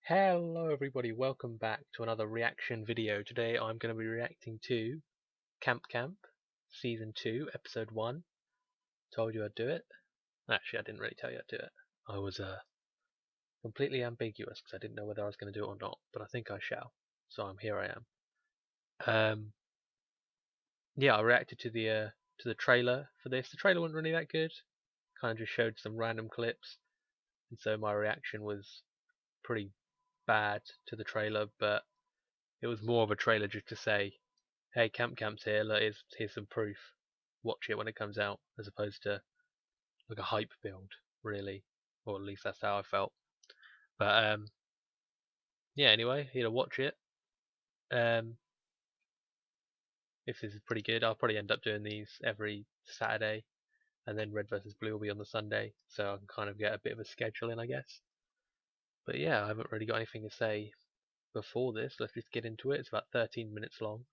Hello everybody, welcome back to another reaction video. Today I'm going to be reacting to Camp Camp Season 2, Episode 1. Told you I'd do it. Actually, I didn't really tell you I'd do it. I was completely ambiguous because I didn't know whether I was going to do it or not, but I think I shall. So here I am. Yeah, I reacted to the trailer for this. The trailer wasn't really that good. Kind of just showed some random clips, and so my reaction was pretty bad to the trailer, but it was more of a trailer just to say, hey, Camp Camp's here, look, here's some proof. Watch it when it comes out, as opposed to like a hype build, really. Or at least that's how I felt. But yeah, anyway, here to watch it. If this is pretty good, I'll probably end up doing these every Saturday, and then Red vs Blue will be on the Sunday, so I can kind of get a bit of a schedule in, I guess. But yeah, I haven't really got anything to say before this. Let's just get into it. It's about 13 minutes long,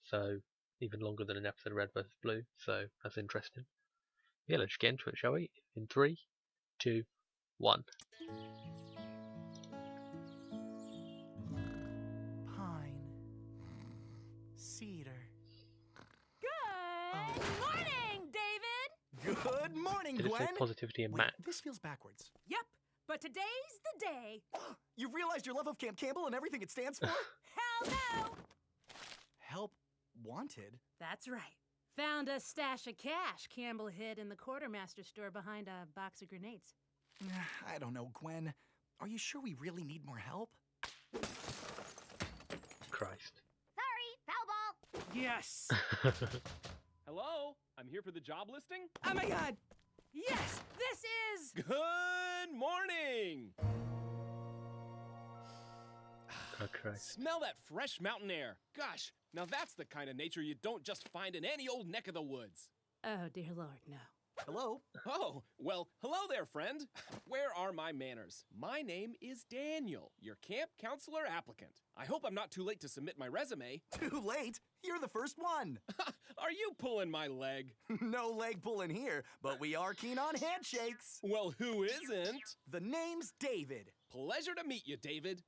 so even longer than an episode of Red vs Blue, so that's interesting. Yeah, let's get into it, shall we? In 3, 2, 1. Pine. Cedar. Good morning, David! Good morning, Did it say Gwen! positivity and Wait, Matt? this feels backwards. Yep, but today's the day. You've realized your love of Camp Campbell and everything it stands for? Hell no! Help wanted? That's right. Found a stash of cash Campbell hid in the quartermaster store behind a box of grenades. I don't know, Gwen. Are you sure we really need more help? Christ. Sorry, foul ball. Yes! Hello, I'm here for the job listing. Oh my god! Yes, this is... Good morning! Oh, Christ. Smell that fresh mountain air. Gosh, now that's the kind of nature you don't just find in any old neck of the woods. Oh, dear Lord, no. Hello? Oh, well, hello there, friend. Where are my manners? My name is Daniel, your camp counselor applicant. I hope I'm not too late to submit my resume. Too late? You're the first one! Are you pulling my leg? No leg pulling here, but we are keen on handshakes! Well, who isn't? The name's David. Pleasure to meet you, David.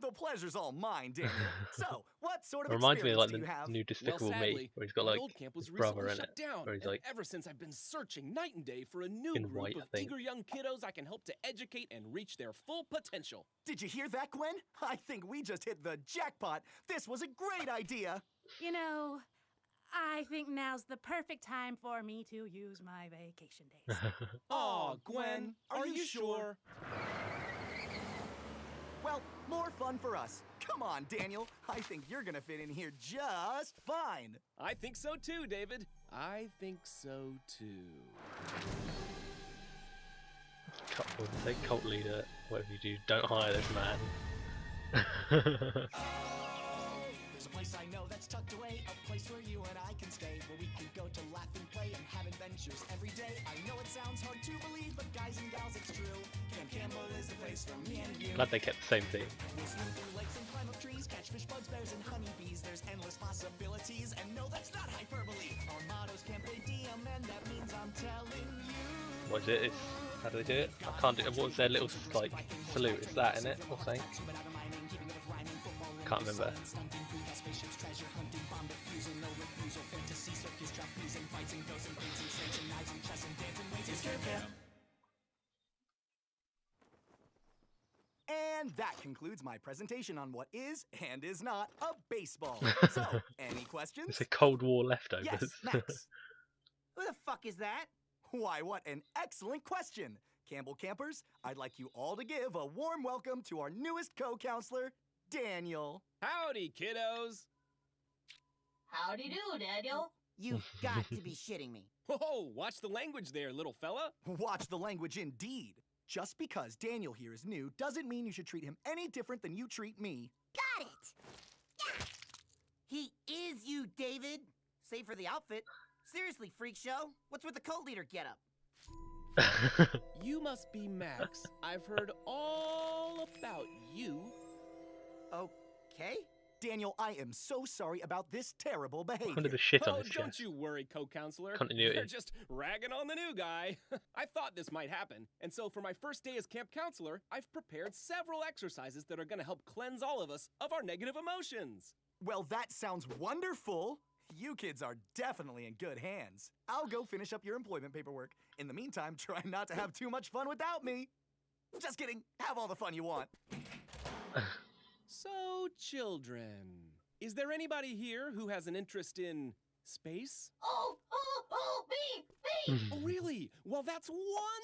The pleasure's all mine, Daniel. So, what sort of It reminds me of experience like do you the have? new Despicable sadly, Me, where he's got my like old camp was his brother recently in shut it, down, where he's and like ever since I've been searching night and day for a new in group white, of I think. eager young kiddos I can help to educate and reach their full potential. Did you hear that, Gwen? I think we just hit the jackpot. This was a great idea. You know, I think now's the perfect time for me to use my vacation days. Aw, Gwen, are you sure? Well, more fun for us. Come on, Daniel. I think you're gonna fit in here just fine. I think so too, David. I think so too. Cult leader, whatever you do, don't hire this man. There's a place I know that's tucked away, a place where you and I can stay, where we can go to laugh and play and have adventures every day. I know it sounds hard to believe, but guys and gals, it's true. Camp Campbell is the place for me and you. Glad they kept the same theme. We'll swim through lakes and climb up trees, catch fish, bugs, bears, and honeybees. There's endless possibilities, and no, that's not hyperbole. Our motto's Camp Diem, and that means I'm telling you. What is it? How do they do it? I can't do it. What was their little like salute? Is that in it or something? Can't remember. And that concludes my presentation on what is and is not a baseball. So, any questions? It's a Cold War leftovers. Yes, Max. Who the fuck is that? Why, what an excellent question. Campbell Campers, I'd like you all to give a warm welcome to our newest co-counselor, Daniel. Howdy, kiddos. Howdy do, Daniel. You've got to be shitting me. Whoa, watch the language there, little fella. Watch the language indeed. Just because Daniel here is new doesn't mean you should treat him any different than you treat me. Got it. He is you, David. Save for the outfit. Seriously, freak show. What's with the cult leader getup? You must be Max. I've heard all about you. Okay. Daniel, I am so sorry about this terrible behavior. Under the shit on Oh, his don't chest. you worry, co-counselor. Continuity. You're just ragging on the new guy. I thought this might happen, and so for my first day as camp counselor, I've prepared several exercises that are going to help cleanse all of us of our negative emotions. Well, that sounds wonderful. You kids are definitely in good hands. I'll go finish up your employment paperwork. In the meantime, try not to have too much fun without me. Just kidding. Have all the fun you want. So, children, is there anybody here who has an interest in space? Oh, me! Oh, really? Well, that's Space.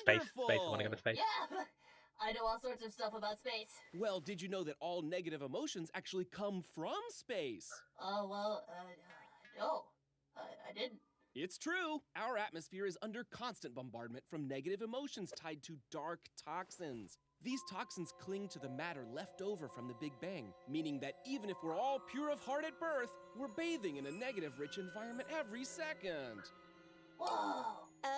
wonderful. Space. I want to go to space. Yeah, I know all sorts of stuff about space. Well, did you know that all negative emotions actually come from space? Oh, well, no. I didn't. It's true. Our atmosphere is under constant bombardment from negative emotions tied to dark toxins. These toxins cling to the matter left over from the Big Bang, meaning that even if we're all pure of heart at birth, we're bathing in a negative-rich environment every second. Whoa.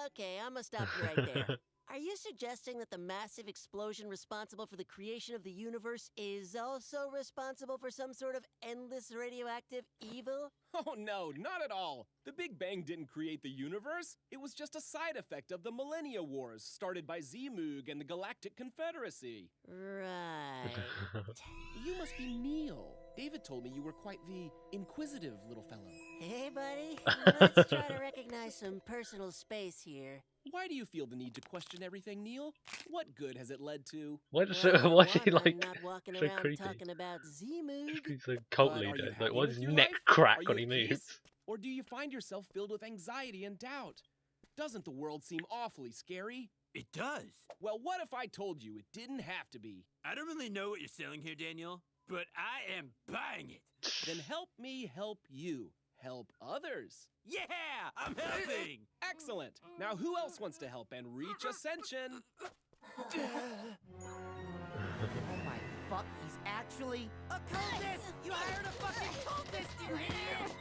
Okay, I'm gonna stop you right there. Are you suggesting that the massive explosion responsible for the creation of the universe is also responsible for some sort of endless radioactive evil? Oh no, not at all. The Big Bang didn't create the universe. It was just a side effect of the Millennia Wars started by Zemoog and the Galactic Confederacy. Right. You must be Neil. David told me you were quite the inquisitive little fellow. Hey, buddy. Let's try to recognize some personal space here. Why do you feel the need to question everything, Neil? What good has it led to? Why Well, does for why is he one, I'm like not walking so around creepy? talking about Zemoog. He's a cult But are you leader. happy Like, why with does his your neck life? crack Are when you he at moves? peace? Or do you find yourself filled with anxiety and doubt? Doesn't the world seem awfully scary? It does. Well, what if I told you it didn't have to be? I don't really know what you're selling here, Daniel, but I am buying it. Then help me help you. Help others. Yeah, I'm helping. Excellent. Now who else wants to help and reach ascension? Oh my fuck, he's actually a cultist! You hired a fucking cultist, you idiot!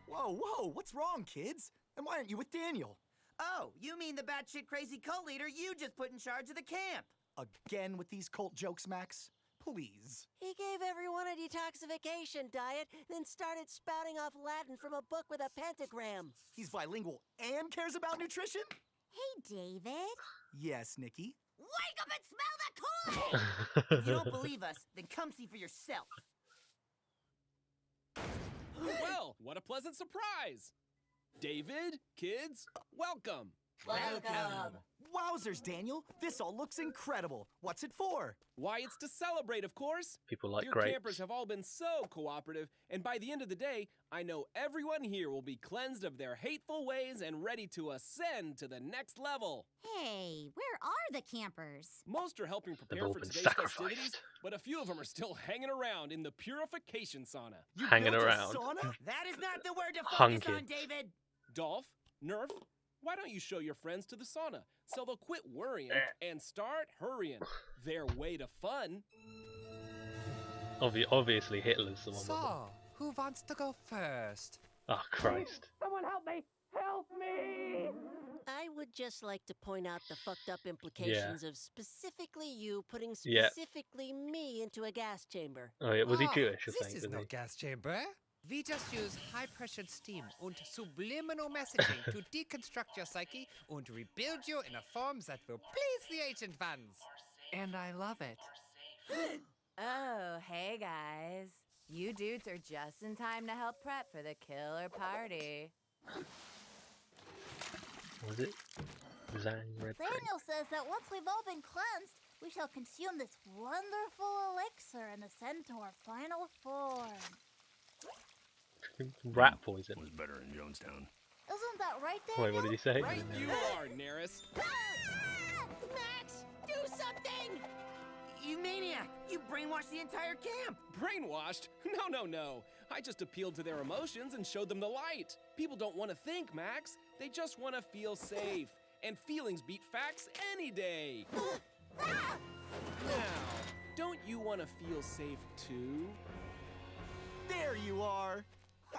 Whoa, whoa, what's wrong, kids? And why aren't you with Daniel? Oh, you mean the batshit crazy cult leader you just put in charge of the camp? Again with these cult jokes, Max? Please. He gave everyone a detoxification diet, then started spouting off Latin from a book with a pentagram. He's bilingual and cares about nutrition? Hey, David. Yes, Nikki. Wake up and smell the Kool-Aid! If you don't believe us, then come see for yourself. Well, what a pleasant surprise. David, kids, welcome. Welcome. Wowzers, Daniel. This all looks incredible. What's it for? Why, it's to celebrate, of course. People like Your grapes. campers have all been so cooperative, and by the end of the day, I know everyone here will be cleansed of their hateful ways and ready to ascend to the next level. Hey, where are the campers? Most are helping They've prepare all for been today's sacrificed. festivities, but a few of them are still hanging around in the purification sauna. You Hanging built around. a sauna? That is not the word to focus Hunky. on, David! Dolph, Nerf, why don't you show your friends to the sauna so they'll quit worrying and start hurrying? Their way to fun. Obviously, Hitler's the one. with them. So, who wants to go first? Oh Christ! Someone help me! Help me! I would just like to point out the fucked up implications of specifically you putting Yeah. specifically me into a gas chamber. Oh yeah, was he Ah, Jewish or This something? is Was no he? gas chamber. We just use high-pressured steam and subliminal messaging to deconstruct your psyche and rebuild you in a form that will please the ancient ones. And I love it. Oh, hey guys. You dudes are just in time to help prep for the killer party. Was it? Zang Red Ring. Daniel says that once we've all been cleansed, we shall consume this wonderful elixir and ascend to our final form. Rat poison. Was better in Jonestown. Isn't that right, Daniel? Wait, what did he say? Right you are, Neris. Max, do something! You maniac! You brainwashed the entire camp! Brainwashed? No. I just appealed to their emotions and showed them the light. People don't want to think, Max. They just want to feel safe. And feelings beat facts any day. Now, don't you want to feel safe too? There you are.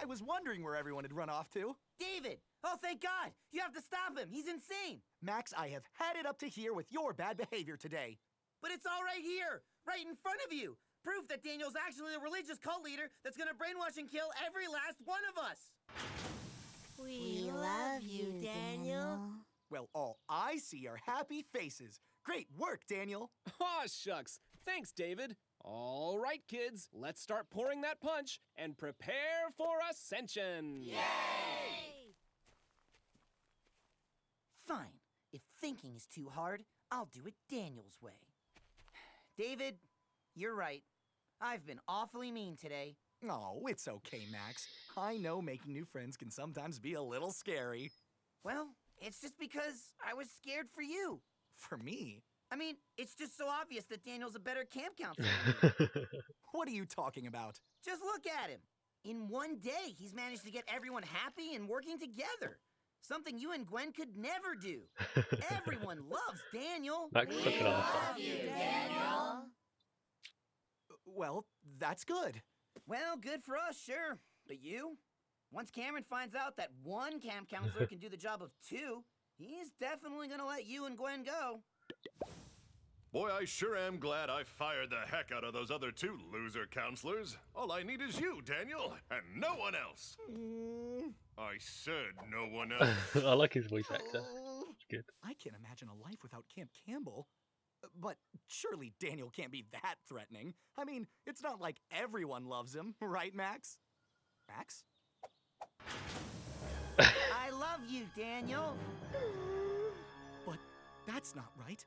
I was wondering where everyone had run off to. David! Oh, thank God! You have to stop him! He's insane! Max, I have had it up to here with your bad behavior today. But it's all right here! Right in front of you! Proof that Daniel's actually a religious cult leader that's gonna brainwash and kill every last one of us. We love you, Daniel. Well, all I see are happy faces. Great work, Daniel. Aw, shucks. Thanks, David. All right, kids, let's start pouring that punch and prepare for ascension. Yay! Fine. If thinking is too hard, I'll do it Daniel's way. David, you're right. I've been awfully mean today. Oh, it's okay, Max. I know making new friends can sometimes be a little scary. Well, it's just because I was scared for you. For me? I mean, it's just so obvious that Daniel's a better camp counselor than me. What are you talking about? Just look at him. In one day, he's managed to get everyone happy and working together. Something you and Gwen could never do. Everyone loves Daniel. Max is such an arsehole. Daniel. Well, that's good. Well, good for us, sure. But you? Once Cameron finds out that one camp counselor can do the job of two, he's definitely gonna let you and Gwen go. Boy, I sure am glad I fired the heck out of those other two loser counselors. All I need is you, Daniel, and no one else. I said no one else. I like his voice actor. It's good. I can't imagine a life without Camp Campbell. But surely Daniel can't be that threatening. I mean, it's not like everyone loves him, right, Max? Max? I love you, Daniel. But that's not right.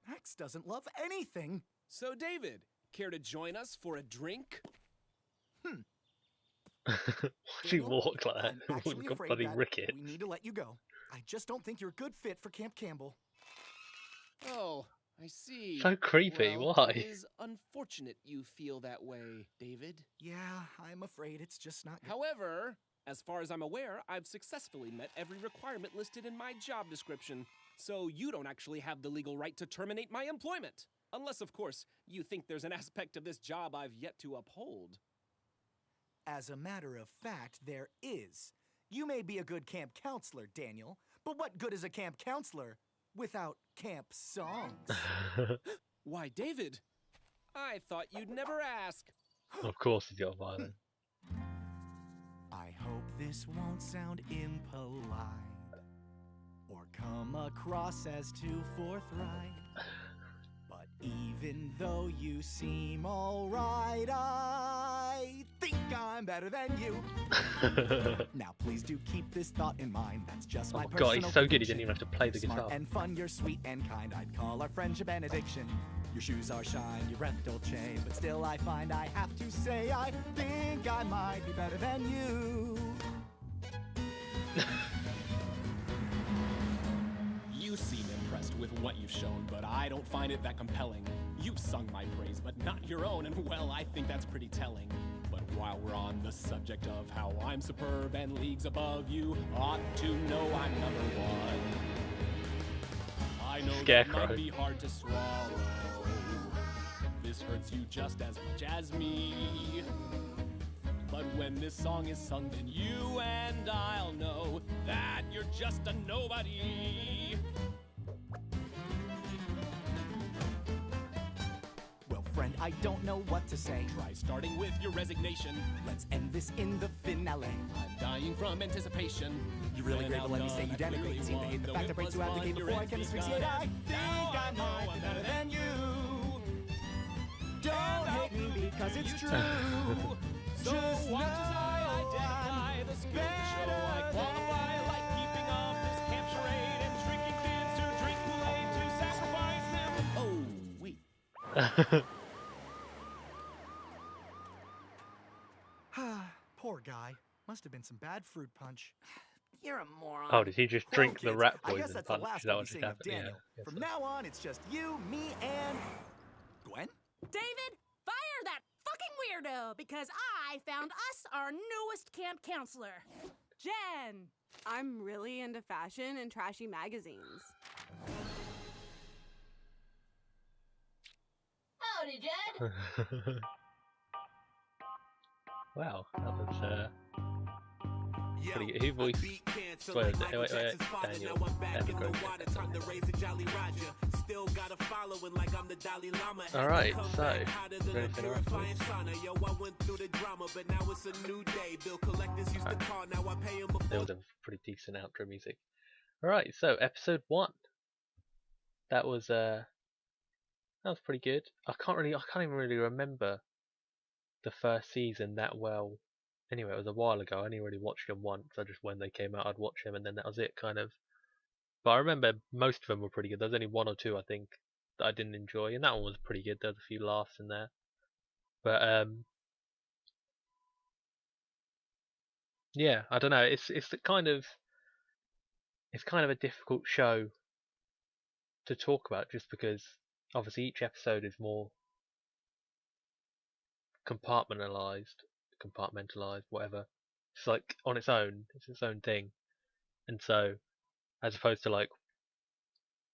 Max doesn't love anything. So, David, care to join us for a drink? She walked like that. I'm actually Got afraid bloody that ricket. we need to let you go. I just don't think you're a good fit for Camp Campbell. Oh, I see. So creepy, Well, why? It is unfortunate you feel that way, David. Yeah, I'm afraid it's just not good. However, as far as I'm aware, I've successfully met every requirement listed in my job description. So you don't actually have the legal right to terminate my employment. Unless, of course, you think there's an aspect of this job I've yet to uphold. As a matter of fact, there is. You may be a good camp counselor, Daniel, but what good is a camp counselor without camp songs? Why, David, I thought you'd never ask. Of course he's got a violin. I hope this won't sound impolite or come across as too forthright. But even though you seem alright, I think I'm better than you. Now please do keep this thought in mind. That's just my personal God, he's so good he conviction. didn't even have to play the Smart guitar. and fun, you're sweet and kind. I'd call our friendship an addiction. Your shoes are shine, your breath dolce, but still I find I have to say I think I might be better than you. You seem impressed with what you've shown, but I don't find it that compelling. You've sung my praise, but not your own, and well, I think that's pretty telling. But while we're on the subject of how I'm superb and leagues above, you ought to know I'm number one. I know Scarecrow. that might be hard to swallow. This hurts you just as much as me. But when this song is sung, then you and I'll know that you're just a nobody. Well, friend, I don't know what to say. Try starting with your resignation. Let's end this in the finale. I'm dying from anticipation. You really When great, but I'm let me say done, you I clearly denigrate. Seem to won. hate the Though fact it that breaks was you fun, advocate your before I end's can asphyxiate. begun. I think Now I know might be I'm better than you. Don't hate me because it's true. So Just watch as I know identify the skill to show I qualify, like keeping up this camp charade and tricking kids to drink Kool-Aid to sacrifice them. Oh, wait. Poor guy. Must have been some bad fruit punch. You're a moron. Oh, did he just drink Well, the kids, rat I guess poison that's punch? the last Is that we'll what be just seeing of happened? Yeah, Daniel. I guess From so. now on, it's just you, me, and Gwen. David, fire that fucking weirdo because I found us our newest camp counselor, Jen. I'm really into fashion and trashy magazines. Howdy, Jed. Wow, that was pretty good. Who voiced? Wait, Daniel. That'd be great. got a following like I'm the Dalai Lama. Alright, so anything else? Yo, I went through the drama, but now it's a new day. Bill collectors used to call, now I pay him before. There was a pretty decent outro music. Alright, so episode 1. That was pretty good. I can't even really remember the first season that well. Anyway, it was a while ago. I only really watched them once. I just, when they came out, I'd watch them, and then that was it, kind of. But I remember most of them were pretty good. There's only one or two, I think, that I didn't enjoy, and that one was pretty good. There was a few laughs in there. But yeah, I don't know. It's kind of a difficult show to talk about, just because obviously each episode is more compartmentalized, whatever. It's like on its own. It's its own thing, and so as opposed to like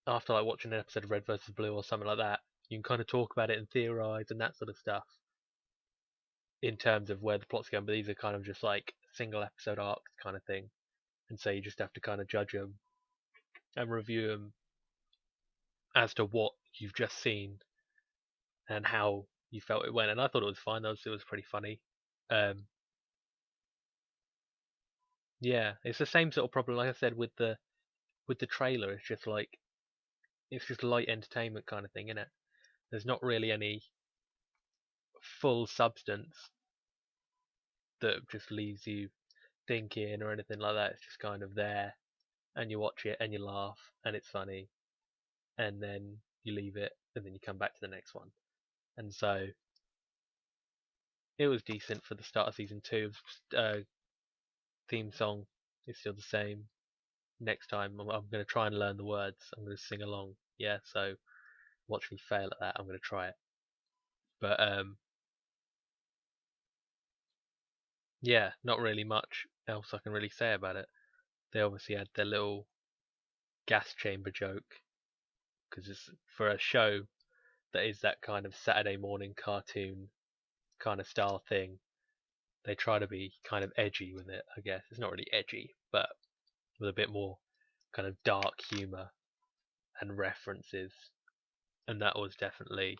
after like watching an episode of Red vs. Blue or something like that, you can kind of talk about it and theorize and that sort of stuff in terms of where the plot's going. But these are kind of just like single episode arcs kind of thing, and so you just have to kind of judge them and review them as to what you've just seen and how you felt it went. And I thought it was fine. It was pretty funny. Yeah, it's the same sort of problem, like I said, with the trailer. It's just like, it's just light entertainment kind of thing, isn't it? There's not really any full substance that just leaves you thinking or anything like that. It's just kind of there, and you watch it and you laugh and it's funny, and then you leave it and then you come back to the next one. And so it was decent for the start of season 2. Theme song is still the same. Next time I'm going to try and learn the words. I'm going to sing along. Yeah, so watch me fail at that. I'm going to try it. But yeah, not really much else I can really say about it. They obviously had their little gas chamber joke, because it's for a show that is that kind of Saturday morning cartoon kind of style thing. They try to be kind of edgy with it, I guess. It's not really edgy, but with a bit more kind of dark humour and references. And that was definitely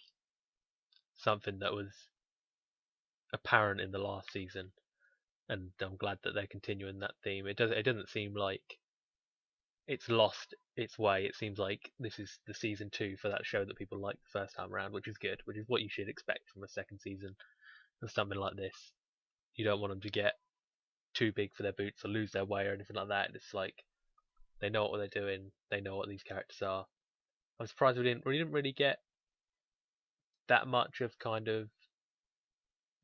something that was apparent in the last season, and I'm glad that they're continuing that theme. It doesn't seem like it's lost its way. It seems like this is the season 2 for that show that people liked the first time around, which is good, which is what you should expect from a second season of something like this. You don't want them to get too big for their boots or lose their way or anything like that. It's like they know what they're doing. They know what these characters are. I'm surprised we didn't really get that much of kind of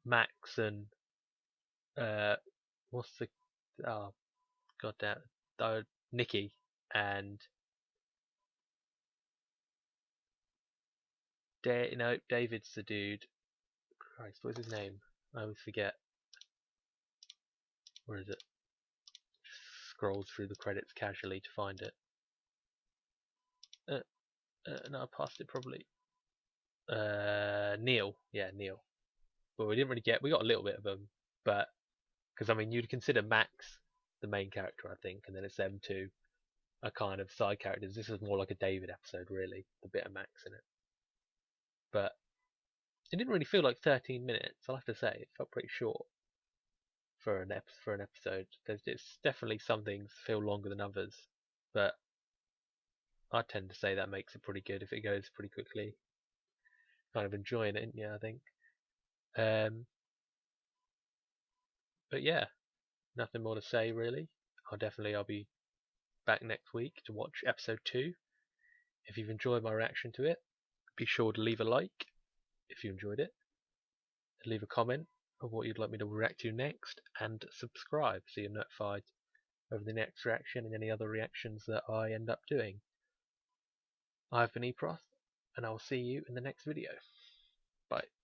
Max and what's the Nikki and David's the dude. Christ, what's his name? I always forget. Where is it? Just scroll through the credits casually to find it. No, I passed it probably. Neil. Yeah, Neil. But we didn't really get. We got a little bit of them, but because I mean, you'd consider Max the main character, I think, and then it's them two are kind of side characters. This is more like a David episode, really, the bit of Max in it. But it didn't really feel like 13 minutes. I'll have to say, it felt pretty short for an episode. It's definitely some things feel longer than others, but I tend to say that makes it pretty good if it goes pretty quickly. Kind of enjoying it, yeah, I think. But yeah, nothing more to say really. I'll be back next week to watch episode 2. If you've enjoyed my reaction to it, be sure to leave a like if you enjoyed it, leave a comment of what you'd like me to react to next, and subscribe so you're notified of the next reaction and any other reactions that I end up doing. I've been Eproth, and I will see you in the next video. Bye.